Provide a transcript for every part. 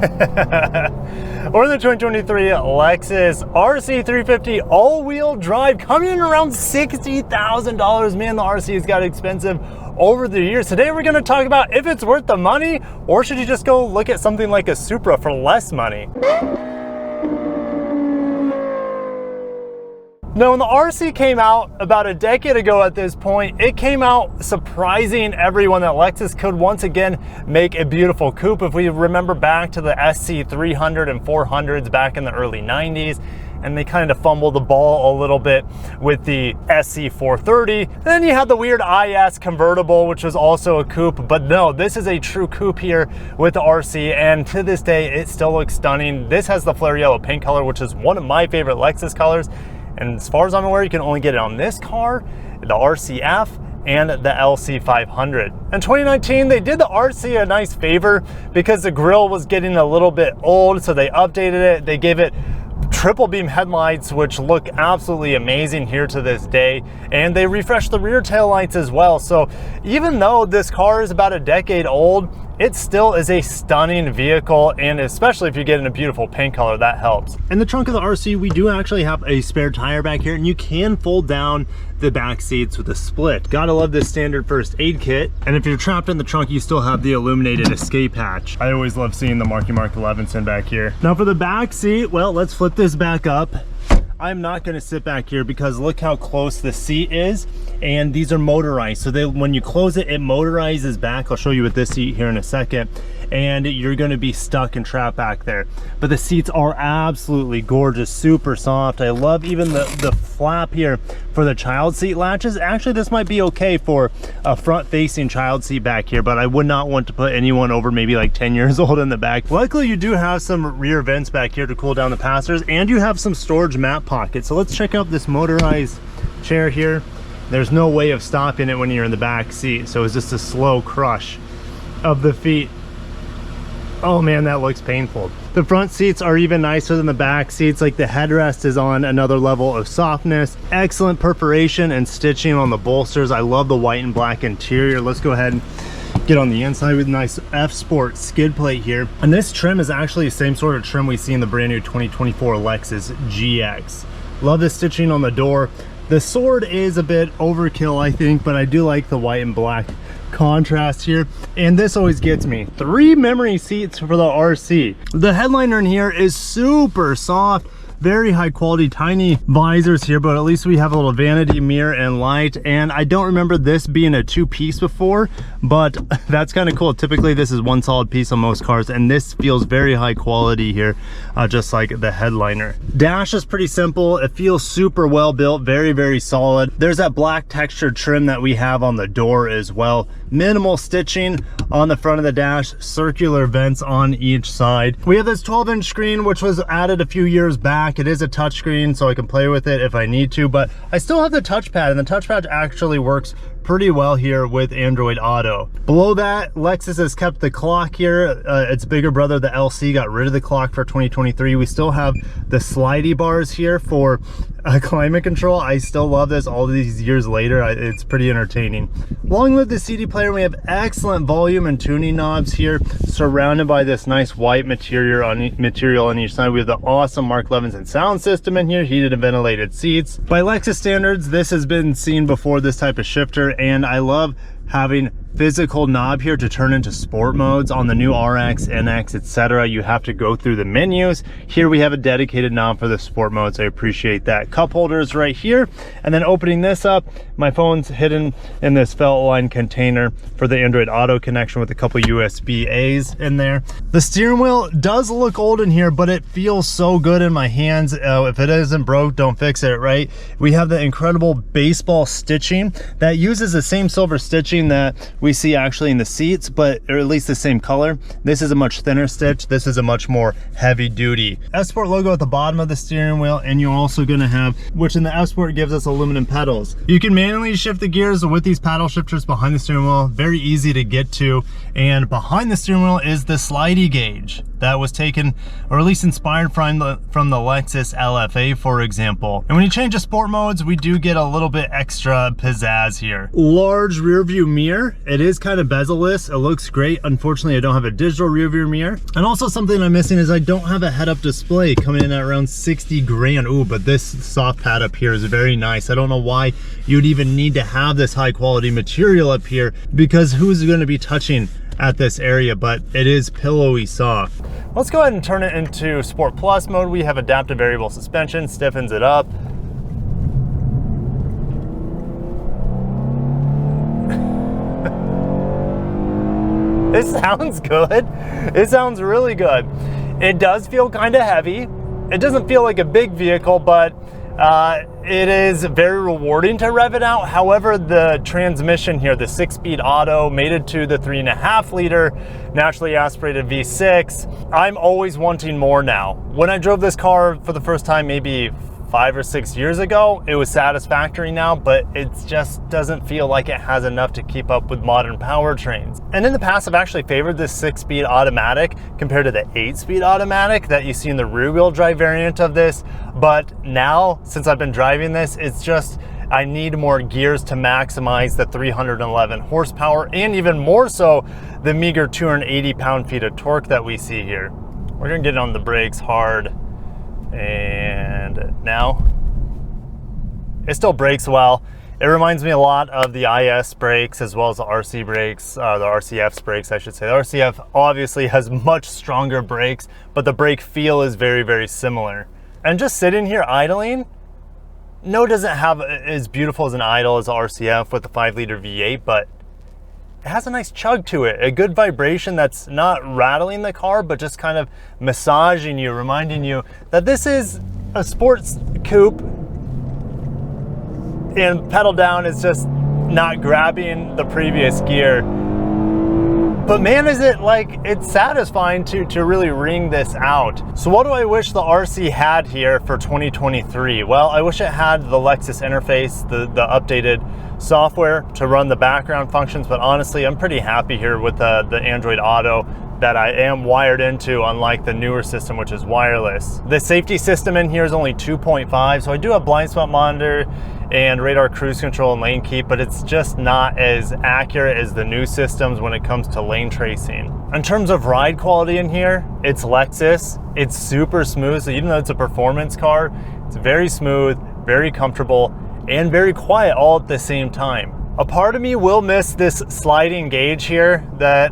Or the 2023 Lexus RC 350 all-wheel drive, coming in around $60,000. Man, the RC has got expensive over the years. Today we're going to talk about if it's worth the money, or should you just go look at something like a Supra for less money. Now, when the RC came out about a decade ago at this point, it came out surprising everyone that Lexus could once again make a beautiful coupe. If we remember back to the SC 300 and 400s back in the early 90s, and they kind of fumbled the ball a little bit with the SC 430. And then you had the weird IS convertible, which was also a coupe, but no, this is a true coupe here with the RC, and to this day, it still looks stunning. This has the flare yellow paint color, which is one of my favorite Lexus colors. And as far as I'm aware, you can only get it on this car, the RCF, and the LC 500. In 2019, they did the RC a nice favor because the grille was getting a little bit old, so they updated it. They gave it triple beam headlights, which look absolutely amazing here to this day, and they refreshed the rear tail lights as well. So even though this car is about a decade old, it still is a stunning vehicle, and especially if you get in a beautiful paint color, that helps. In the trunk of the RC, we do actually have a spare tire back here, and you can fold down the back seats with a split. Gotta love this standard first aid kit. And if you're trapped in the trunk, you still have the illuminated escape hatch. I always love seeing the Marky Mark Levinson back here. Now for the back seat, well, let's flip this back up. I'm not going to sit back here because look how close the seat is, and these are motorized, so when you close it, it motorizes back. I'll show you with this seat here in a second, and you're going to be stuck and trapped back there. But the seats are absolutely gorgeous, super soft. I love even the flap here for the child seat latches. Actually, this might be okay for a front facing child seat back here, but I would not want to put anyone over maybe like 10 years old in the back. Luckily, you do have some rear vents back here to cool down the passengers, and you have some storage mat pockets. So let's check out this motorized chair here. There's no way of stopping it when you're in the back seat, so it's just a slow crush of the feet. Oh man, that looks painful. The front seats are even nicer than the back seats. Like, the headrest is on another level of softness. Excellent perforation and stitching on the bolsters. I love the white and black interior. Let's go ahead and get on the inside with a nice F Sport skid plate here. And this trim is actually the same sort of trim we see in the brand new 2024 Lexus GX. Love the stitching on the door. The sword is a bit overkill, I think, but I do like the white and black contrast here. And this always gets me. 3 memory seats for the RC. The headliner in here is super soft. Very high quality, tiny visors here, but at least we have a little vanity mirror and light. And I don't remember this being a 2-piece before, but that's kind of cool. Typically this is one solid piece on most cars, and this feels very high quality here, just like the headliner. Dash is pretty simple. It feels super well built, very, very solid. There's that black textured trim that we have on the door as well. Minimal stitching on the front of the dash, circular vents on each side. We have this 12-inch screen, which was added a few years back. It is a touchscreen, so I can play with it if I need to, but I still have the touchpad, and the touchpad actually works pretty well here with Android Auto. Below that, Lexus has kept the clock here. Its bigger brother, the LC, got rid of the clock for 2023. We still have the slidey bars here for climate control. I still love this all these years later. It's pretty entertaining. Long live the CD player. We have excellent volume and tuning knobs here, surrounded by this nice white material on each side. We have the awesome Mark Levinson sound system in here, heated and ventilated seats. By Lexus standards, this has been seen before, this type of shifter, and I love having physical knob here to turn into sport modes. On the new RX, NX, etc., you have to go through the menus. Here we have a dedicated knob for the sport modes. I appreciate that. Cup holders right here, and then opening this up, my phone's hidden in this felt line container for the Android Auto connection with a couple USB-A's in there. The steering wheel does look old in here, but it feels so good in my hands. If it isn't broke, don't fix it, right? We have the incredible baseball stitching that uses the same silver stitching that we see actually in the seats, but or at least the same color. This is a much thinner stitch. This is a much more heavy duty F Sport logo at the bottom of the steering wheel, and you're also going to have, which in the F Sport gives us aluminum pedals. You can manually shift the gears with these paddle shifters behind the steering wheel. Very easy to get to, and behind the steering wheel is the slidey gauge that was taken, or at least inspired from the Lexus LFA, for example. And when you change the sport modes, we do get a little bit extra pizzazz here. Large rear view mirror. It is kind of bezel-less. It looks great. Unfortunately, I don't have a digital rear view mirror. And also something I'm missing is I don't have a head-up display, coming in at around 60 grand. Ooh, but this soft pad up here is very nice. I don't know why you'd even need to have this high quality material up here, because who's going to be touching at this area, but it is pillowy soft. Let's go ahead and turn it into Sport Plus mode. We have adaptive variable suspension, stiffens it up. It sounds good. It sounds really good. It does feel kind of heavy. It doesn't feel like a big vehicle, but it is very rewarding to rev it out. However, the transmission here, the 6-speed auto, mated to the 3.5 liter naturally aspirated V6, I'm always wanting more now. When I drove this car for the first time, maybe 5 or 6 years ago, it was satisfactory now, but it just doesn't feel like it has enough to keep up with modern powertrains. And in the past, I've actually favored this 6-speed automatic compared to the 8-speed automatic that you see in the rear-wheel drive variant of this. But now, since I've been driving this, it's just, I need more gears to maximize the 311 horsepower, and even more so, the meager 280 pound-feet of torque that we see here. We're gonna get on the brakes hard. And now it still brakes well. It reminds me a lot of the IS brakes as well as the RC brakes, the RCF's brakes, I should say. The RCF obviously has much stronger brakes, but the brake feel is very, very similar. And just sitting here idling, no, it doesn't have as beautiful as an idle as the RCF with the 5-liter V8, but it has a nice chug to it, a good vibration that's not rattling the car, but just kind of massaging you, reminding you that this is a sports coupe, and pedal down is just not grabbing the previous gear. But man, is it like, it's satisfying to really wring this out. So what do I wish the RC had here for 2023? Well, I wish it had the Lexus interface, the updated software to run the background functions, but honestly, I'm pretty happy here with the Android Auto that I am wired into, unlike the newer system, which is wireless. The safety system in here is only 2.5, so I do have blind spot monitor and radar cruise control and lane keep, but it's just not as accurate as the new systems when it comes to lane tracing. In terms of ride quality in here, it's Lexus. It's super smooth, so even though it's a performance car, it's very smooth, very comfortable, and very quiet all at the same time. A part of me will miss this sliding gauge here that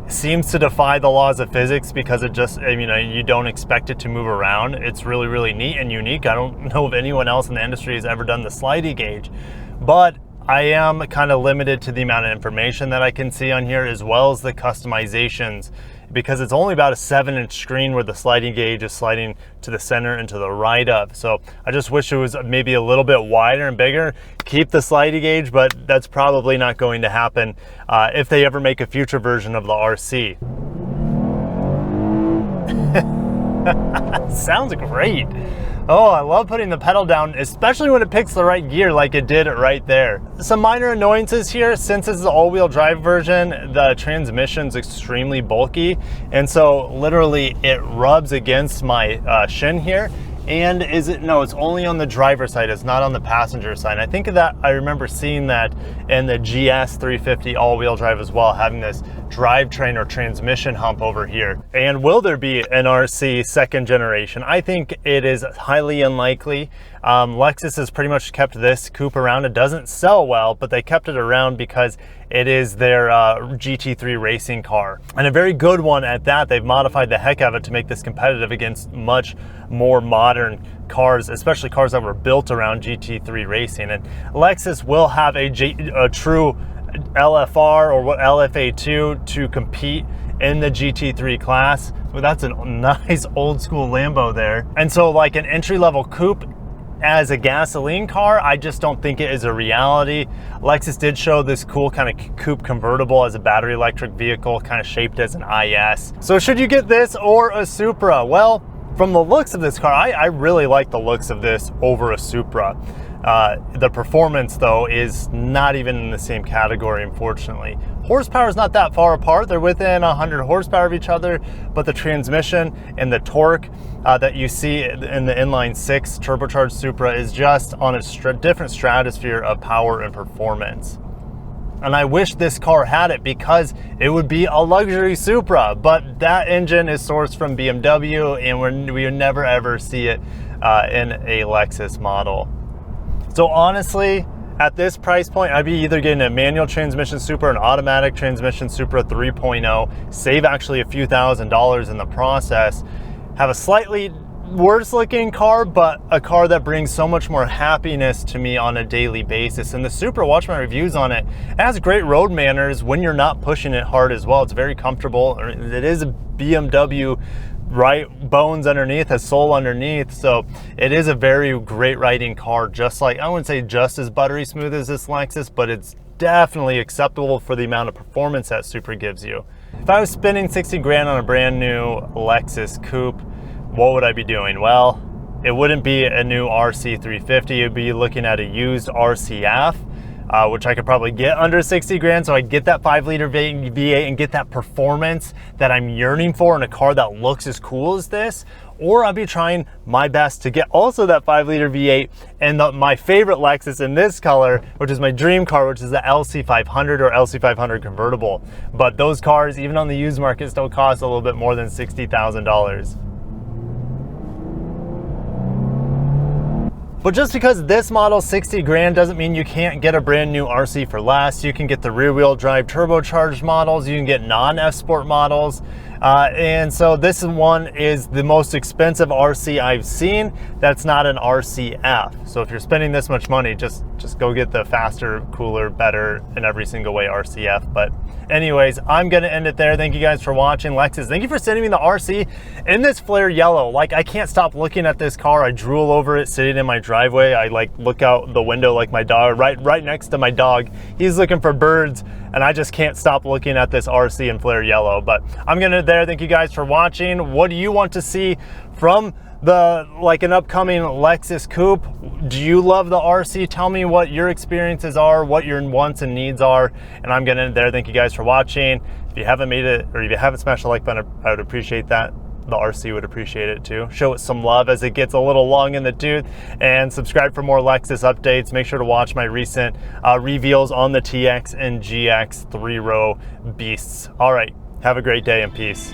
seems to defy the laws of physics, because it just, you don't expect it to move around. It's really, really neat and unique. I don't know if anyone else in the industry has ever done the slidey gauge, but I am kind of limited to the amount of information that I can see on here, as well as the customizations, because it's only about a 7-inch screen where the sliding gauge is sliding to the center and to the right of. So I just wish it was maybe a little bit wider and bigger. Keep the sliding gauge, but that's probably not going to happen if they ever make a future version of the RC. Sounds great. Oh, I love putting the pedal down, especially when it picks the right gear like it did right there. Some minor annoyances here. Since this is the all-wheel drive version, the transmission's extremely bulky, and so literally it rubs against my shin here. And it's only on the driver's side, it's not on the passenger side. I think that I remember seeing that in the GS 350 all-wheel drive as well, having this drivetrain or transmission hump over here. And will there be an RC second generation? I think it is highly unlikely. Lexus has pretty much kept this coupe around. It doesn't sell well, but they kept it around because it is their GT3 racing car, and a very good one at that. They've modified the heck out of it to make this competitive against much more modern cars, especially cars that were built around GT3 racing. And Lexus will have a true LFR or LFA2 to compete in the GT3 class. Well, that's a nice old school Lambo there. And so like an entry-level coupe as a gasoline car, I just don't think it is a reality. Lexus did show this cool kind of coupe convertible as a battery electric vehicle, kind of shaped as an IS. So should you get this or a Supra? Well, from the looks of this car, I really like the looks of this over a Supra. The performance though is not even in the same category, unfortunately. Horsepower is not that far apart. They're within 100 horsepower of each other, but the transmission and the torque that you see in the inline 6 turbocharged Supra is just on a different stratosphere of power and performance. And I wish this car had it, because it would be a luxury Supra, but that engine is sourced from BMW, and we would never ever see it in a Lexus model. So honestly, at this price point, I'd be either getting a manual transmission Supra, an automatic transmission Supra 3.0, save actually a few $1,000s in the process, have a slightly worse looking car, but a car that brings so much more happiness to me on a daily basis. And the Supra, watch my reviews on it, it has great road manners when you're not pushing it hard as well. It's very comfortable. It is a BMW, right? Bones underneath, a soul underneath, so it is a very great riding car. Just like, I wouldn't say just as buttery smooth as this Lexus, but it's definitely acceptable for the amount of performance that Supra gives you. If I was spending 60 grand on a brand new Lexus coupe, what would I be doing? Well, it wouldn't be a new RC 350. It'd be looking at a used RCF, which I could probably get under 60 grand. So I'd get that 5-liter V8 and get that performance that I'm yearning for in a car that looks as cool as this. Or I'll be trying my best to get also that 5-liter V8 and my favorite Lexus in this color, which is my dream car, which is the LC500 or LC500 convertible. But those cars, even on the used market, still cost a little bit more than $60,000. But just because this model 60 grand doesn't mean you can't get a brand new RC for less. You can get the rear wheel drive turbocharged models, you can get non-F Sport models. And so this one is the most expensive RC I've seen that's not an RCF. So if you're spending this much money, just go get the faster, cooler, better in every single way RCF. But anyways, I'm gonna end it there. Thank you guys for watching. Lexus, thank you for sending me the RC in this flare yellow. Like, I can't stop looking at this car. I drool over it sitting in my driveway. I like look out the window like my dog, right next to my dog. He's looking for birds, and I just can't stop looking at this RC in flare yellow. But I'm gonna end it there. Thank you guys for watching. What do you want to see from an upcoming Lexus coupe? Do you love the RC? Tell me what your experiences are, what your wants and needs are, and I'm gonna end it there. Thank you guys for watching. If you haven't made it, or if you haven't smashed the like button, I would appreciate that. The RC would appreciate it too. Show it some love as it gets a little long in the tooth, and subscribe for more Lexus updates. Make sure to watch my recent reveals on the TX and GX 3-row beasts. All right, have a great day and peace.